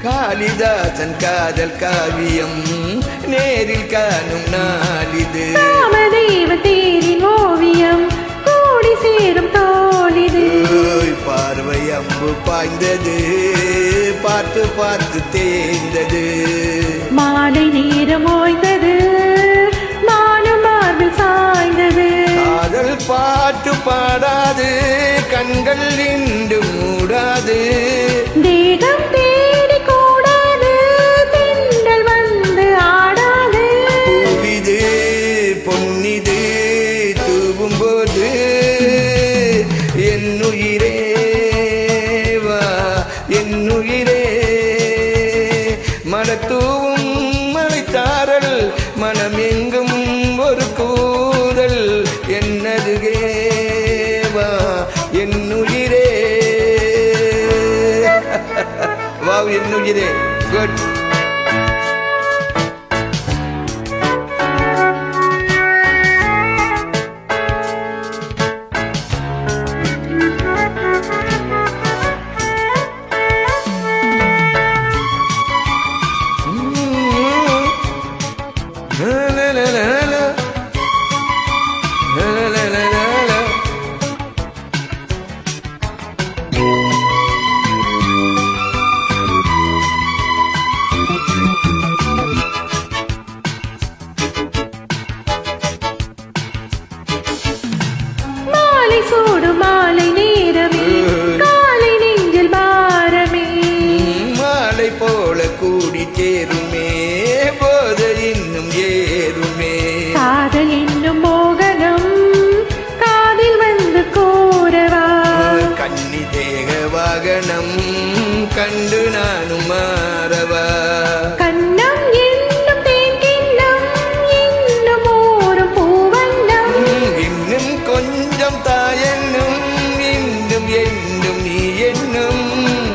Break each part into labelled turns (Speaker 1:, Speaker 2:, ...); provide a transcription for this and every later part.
Speaker 1: காளிதாசன் காதல் காவியம் நேரில் காணும் நாளிது.
Speaker 2: ராமதேவ தேரின் ஓவியம் கூடி சேரும் தோளிது.
Speaker 1: பார்வை அம்பு பாய்ந்தது பார்த்து பார்த்து தேய்ந்தது.
Speaker 2: மாலை நேரம் ஓய்ந்தது மானம் மார்பில் சாய்ந்தது.
Speaker 1: காதல் பாட்டு பாடாது கண்கள் இன்று மூடாது.
Speaker 2: தேகம் தேடி கூடாது தென்றல் வந்து ஆடாது.
Speaker 1: பூவிது பொன்னிது தூவும் போது என்னுயிரே வா என்னுயிரே. மனத்தூவும் மலைத்தாரல் மனம் எங்கும் ஒரு கூதல் என்னருகே வா என்னுயிரே. வா என்னுயிரே. குட்.
Speaker 2: சூடு மாலை நேரமே காலை நெஞ்சில் பாரமே.
Speaker 1: மாலை போல கூடி சேருமே போது இன்னும் ஏறுமே.
Speaker 2: காதல் என்னும் மோகனம் காதில் வந்து கூறவா.
Speaker 1: கன்னி தேக வாகனம் கண்டு நானும் மாறவா.
Speaker 2: கண்ணம் என்னும் தேன் கிண்ணம் இன்னும் ஊரும் பூவண்ணம்.
Speaker 1: இன்னும் கொஞ்சம் தாயென்னும் இன்னும் என்னும் நீ என்னும்.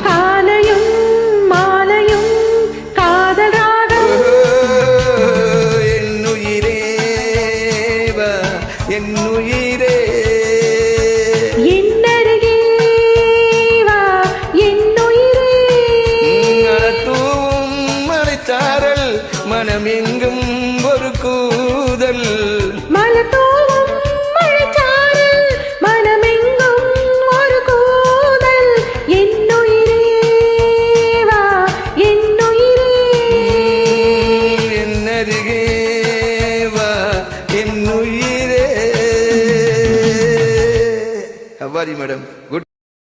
Speaker 2: காலையும் மாலையும் காதல் ராகம்.
Speaker 1: என்னுயிரே வா என்னுயிரே.
Speaker 2: என்னருகே வா என்னுயிரே.
Speaker 1: தூவும் மலைச்சாரல் மனம் எங்கும் ஒரு கூதல்.
Speaker 2: மலத்தூவும் மழைச்சாரல் மனமெங்கும் ஒரு கூதல். என்னுயிரே வா என்னுயிரே.
Speaker 1: என்னருகே வா என்னுயிரே. How are you, madam? Good.